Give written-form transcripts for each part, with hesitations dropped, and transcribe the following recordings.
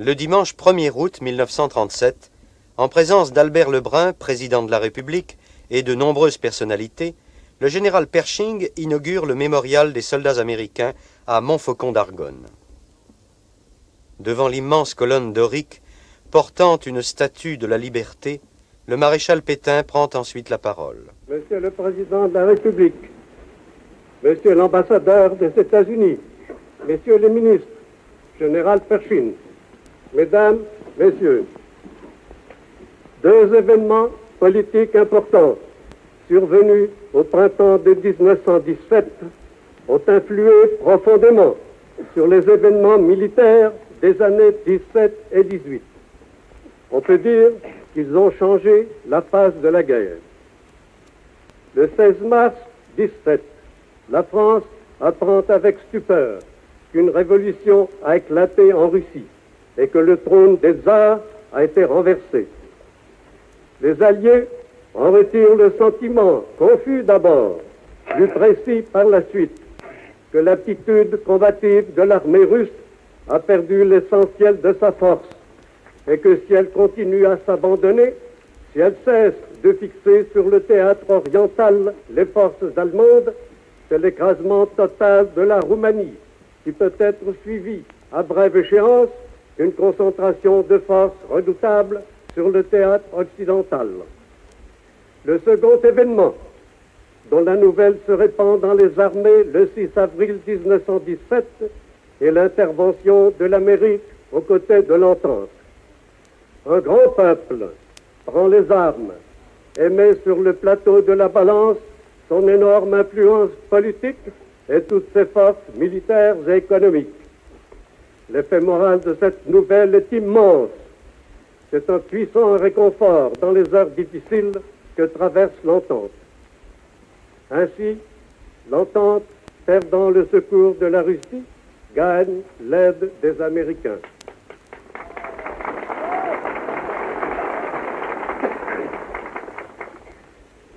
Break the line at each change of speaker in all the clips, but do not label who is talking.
Le dimanche 1er août 1937, en présence d'Albert Lebrun, président de la République, et de nombreuses personnalités, le général Pershing inaugure le mémorial des soldats américains à Montfaucon d'Argonne. Devant l'immense colonne dorique portant une statue de la liberté, le maréchal Pétain prend ensuite la parole.
Monsieur le Président de la République, Monsieur l'ambassadeur des États-Unis, Messieurs les ministres, Général Pershing, Mesdames, Messieurs, deux événements politiques importants survenus au printemps de 1917 ont influé profondément sur les événements militaires des années 17 et 18. On peut dire qu'ils ont changé la phase de la guerre. Le 16 mars 17, la France apprend avec stupeur qu'une révolution a éclaté en Russie et que le trône des tsars a été renversé. Les Alliés en retirent le sentiment, confus d'abord, plus précis par la suite, que l'aptitude combative de l'armée russe a perdu l'essentiel de sa force et que si elle continue à s'abandonner, si elle cesse de fixer sur le théâtre oriental les forces allemandes, c'est l'écrasement total de la Roumanie qui peut être suivi à brève échéance d'une concentration de forces redoutable sur le théâtre occidental. Le second événement, dont la nouvelle se répand dans les armées le 6 avril 1917, est l'intervention de l'Amérique aux côtés de l'Entente. Un grand peuple prend les armes et met sur le plateau de la balance son énorme influence politique et toutes ses forces militaires et économiques. L'effet moral de cette nouvelle est immense. C'est un puissant réconfort dans les heures difficiles que traverse l'Entente. Ainsi, l'Entente, perdant le secours de la Russie, gagne l'aide des Américains.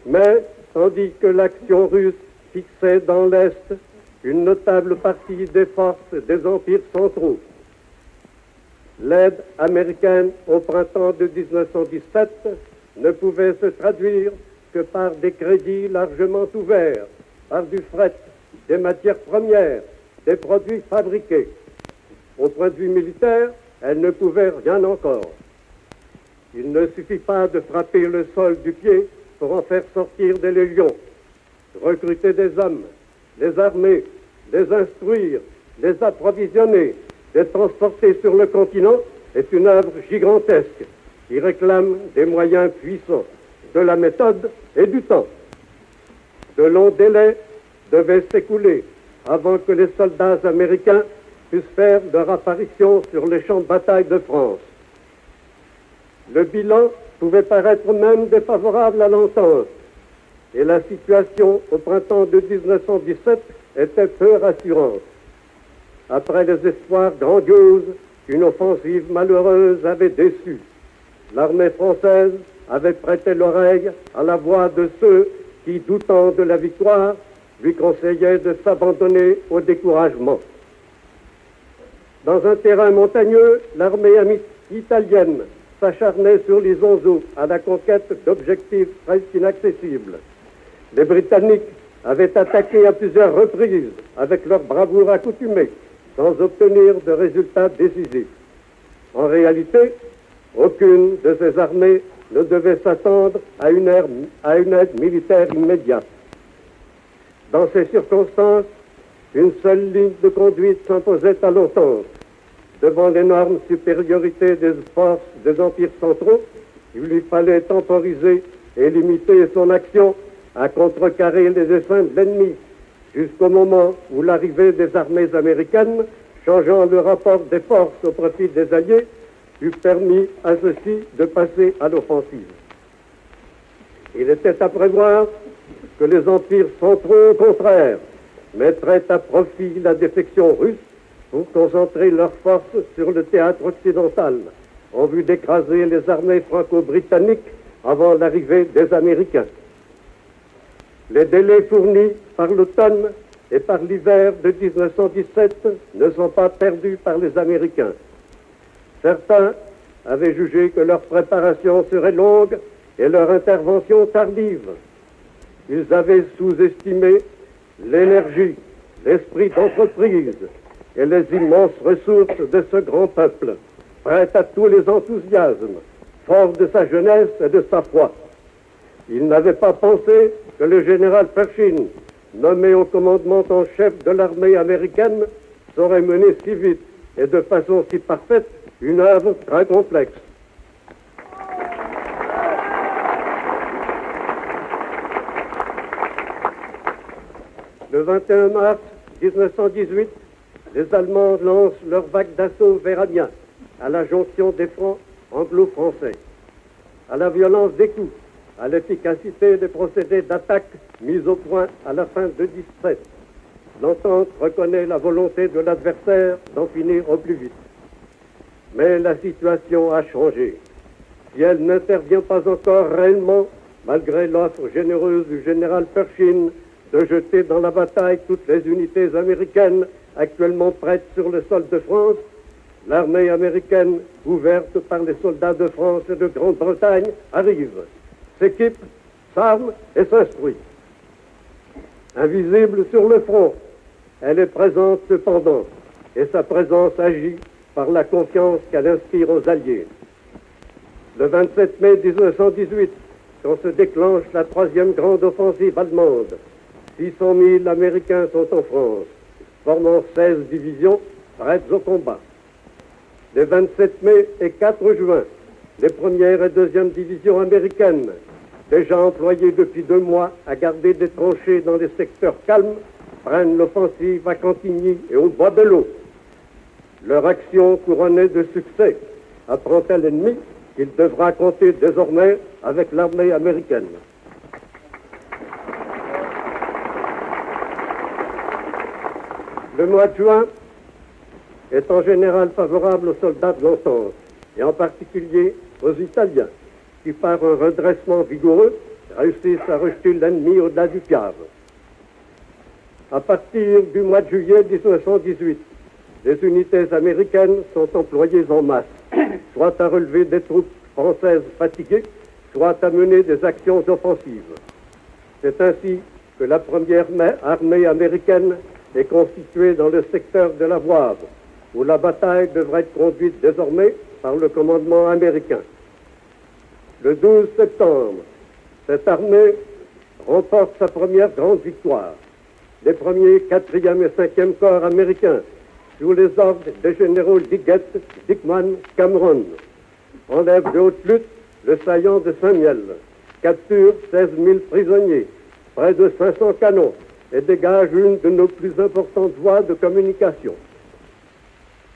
Mais, tandis que l'action russe fixait dans l'Est une notable partie des forces des empires centraux, l'aide américaine au printemps de 1917 ne pouvait se traduire que par des crédits largement ouverts, par du fret, des matières premières, des produits fabriqués. Au point de vue militaire, elle ne pouvait rien encore. Il ne suffit pas de frapper le sol du pied pour en faire sortir des légions, recruter des hommes, les armer, les instruire, les approvisionner, les transporter sur le continent est une œuvre gigantesque qui réclame des moyens puissants, de la méthode et du temps. De longs délais devaient s'écouler avant que les soldats américains puissent faire leur apparition sur les champs de bataille de France. Le bilan pouvait paraître même défavorable à l'entente, et la situation au printemps de 1917 était peu rassurante. Après les espoirs grandioses qu'une offensive malheureuse avait déçus, l'armée française avait prêté l'oreille à la voix de ceux qui, doutant de la victoire, lui conseillaient de s'abandonner au découragement. Dans un terrain montagneux, l'armée italienne s'acharnait sur l'Isonzo à la conquête d'objectifs presque inaccessibles. Les Britanniques avaient attaqué à plusieurs reprises avec leur bravoure accoutumée, sans obtenir de résultats décisifs. En réalité, aucune de ces armées ne devait s'attendre à une aide militaire immédiate. Dans ces circonstances, une seule ligne de conduite s'imposait à l'Entente. Devant l'énorme supériorité des forces des empires centraux, il lui fallait temporiser et limiter son action à contrecarrer les desseins de l'ennemi, jusqu'au moment où l'arrivée des armées américaines, changeant le rapport des forces au profit des Alliés, eût permis à ceux-ci de passer à l'offensive. Il était à prévoir que les empires centraux, au contraire, mettraient à profit la défection russe pour concentrer leurs forces sur le théâtre occidental, en vue d'écraser les armées franco-britanniques avant l'arrivée des Américains. Les délais fournis par l'automne et par l'hiver de 1917 ne sont pas perdus par les Américains. Certains avaient jugé que leur préparation serait longue et leur intervention tardive. Ils avaient sous-estimé l'énergie, l'esprit d'entreprise et les immenses ressources de ce grand peuple, prêt à tous les enthousiasmes, fort de sa jeunesse et de sa foi. Ils n'avaient pas pensé que le général Pershing, nommé au commandement en chef de l'armée américaine, saurait mener si vite et de façon si parfaite une œuvre très complexe. Le 21 mars 1918, les Allemands lancent leur vague d'assaut vers Amiens, à la jonction des fronts anglo-français. À la violence des coups, à l'efficacité des procédés d'attaque mis au point à la fin de 17, l'entente reconnaît la volonté de l'adversaire d'en finir au plus vite. Mais la situation a changé. Si elle n'intervient pas encore réellement, malgré l'offre généreuse du général Pershing de jeter dans la bataille toutes les unités américaines actuellement prêtes sur le sol de France, l'armée américaine, ouverte par les soldats de France et de Grande-Bretagne, arrive, s'équipe, s'arme et s'instruit. Invisible sur le front, elle est présente cependant, et sa présence agit par la confiance qu'elle inspire aux Alliés. Le 27 mai 1918, quand se déclenche la troisième grande offensive allemande, 600 000 Américains sont en France, formant 16 divisions prêtes au combat. Les 27 mai et 4 juin, les premières et deuxièmes divisions américaines, déjà employées depuis 2 mois à garder des tranchées dans les secteurs calmes, prennent l'offensive à Cantigny et au Bois-de-L'Eau. Leur action couronnée de succès apprend à l'ennemi qu'il devra compter désormais avec l'armée américaine. Le mois de juin est en général favorable aux soldats de l'entente, et en particulier aux Italiens, qui par un redressement vigoureux réussissent à rejeter l'ennemi au-delà du Piave. À partir du mois de juillet 1918, les unités américaines sont employées en masse, soit à relever des troupes françaises fatiguées, soit à mener des actions offensives. C'est ainsi que la première armée américaine est constituée dans le secteur de la Voile, où la bataille devrait être conduite désormais par le commandement américain. Le 12 septembre, cette armée remporte sa première grande victoire. Les premiers 4e et 5e corps américains, sous les ordres des généraux Liggett, Dickman, Cameron, enlèvent de haute lutte le saillant de Saint-Miel, capturent 16 000 prisonniers, près de 500 canons, et dégagent une de nos plus importantes voies de communication.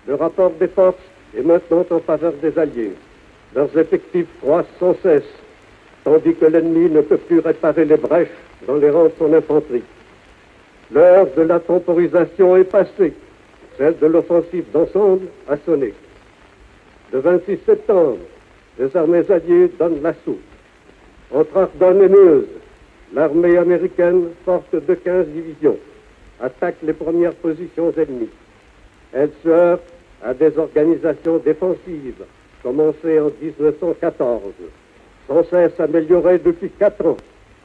Le rapport des forces est maintenant en faveur des Alliés. Leurs effectifs croissent sans cesse, tandis que l'ennemi ne peut plus réparer les brèches dans les rangs de son infanterie. L'heure de la temporisation est passée, celle de l'offensive d'ensemble a sonné. Le 26 septembre, les armées alliées donnent l'assaut. Entre Argonne et Meuse, l'armée américaine, forte de 15 divisions, attaque les premières positions ennemies. Elle se heurte à des organisations défensives commencées en 1914, sans cesse améliorées depuis 4 ans,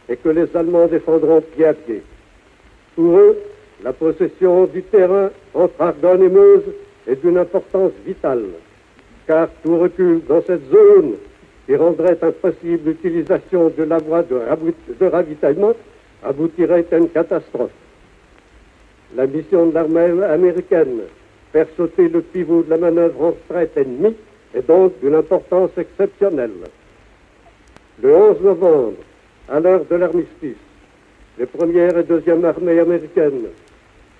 et que les Allemands défendront pied à pied. Pour eux, la possession du terrain entre Argonne et Meuse est d'une importance vitale, car tout recul dans cette zone qui rendrait impossible l'utilisation de la voie de ravitaillement aboutirait à une catastrophe. La mission de l'armée américaine, faire sauter le pivot de la manœuvre en strette ennemie, est donc d'une importance exceptionnelle. Le 11 novembre, à l'heure de l'armistice, les premières et deuxièmes armées américaines,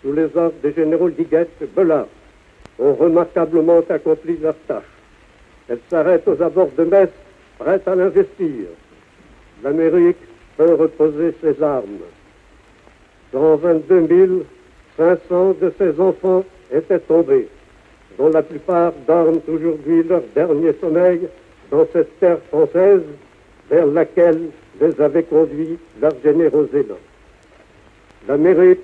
sous les ordres des généraux Liggett et Bullard, ont remarquablement accompli leur tâche. Elles s'arrêtent aux abords de Metz, prêtes à l'investir. L'Amérique peut reposer ses armes. 122 500 de ses enfants étaient tombés, dont la plupart dorment aujourd'hui leur dernier sommeil dans cette terre française vers laquelle les avait conduits leurs généraux élans. L'Amérique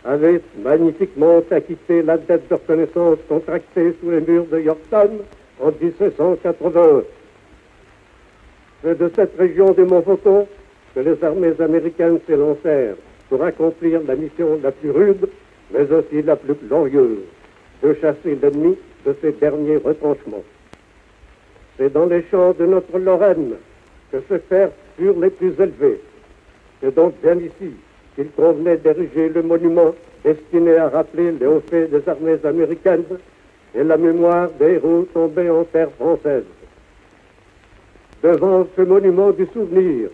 avait magnifiquement acquitté la dette de reconnaissance contractée sous les murs de Yorktown en 1781. C'est de cette région du Montfaucon que les armées américaines s'élancèrent pour accomplir la mission la plus rude, mais aussi la plus glorieuse, de chasser l'ennemi de ses derniers retranchements. C'est dans les champs de notre Lorraine que se furent les plus élevés. C'est donc bien ici qu'il convenait d'ériger le monument destiné à rappeler les hauts faits des armées américaines et la mémoire des héros tombés en terre française. Devant ce monument du souvenir,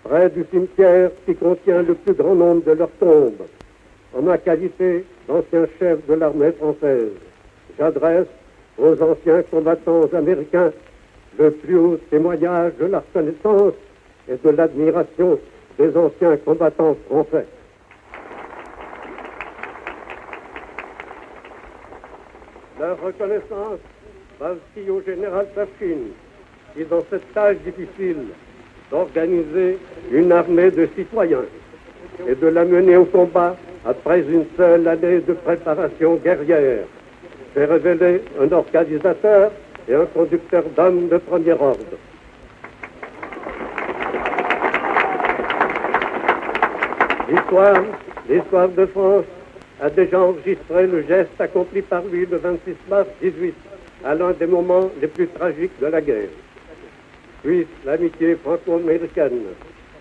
près du cimetière qui contient le plus grand nombre de leurs tombes, en ma qualité d'ancien chef de l'armée française, j'adresse aux anciens combattants américains le plus haut témoignage de la reconnaissance et de l'admiration des anciens combattants français. Leur reconnaissance va aussi au général Pershing, qui dans cette tâche difficile d'organiser une armée de citoyens et de la mener au combat après une seule année de préparation guerrière, s'est révélé un organisateur et un conducteur d'hommes de premier ordre. L'histoire de France a déjà enregistré le geste accompli par lui le 26 mars 18, à l'un des moments les plus tragiques de la guerre. Puis l'amitié franco-américaine,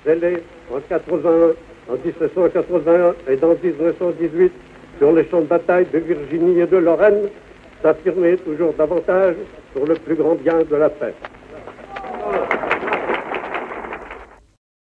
scellée en 1781 et dans 1918 sur les champs de bataille de Virginie et de Lorraine, s'affirmait toujours davantage pour le plus grand bien de la paix.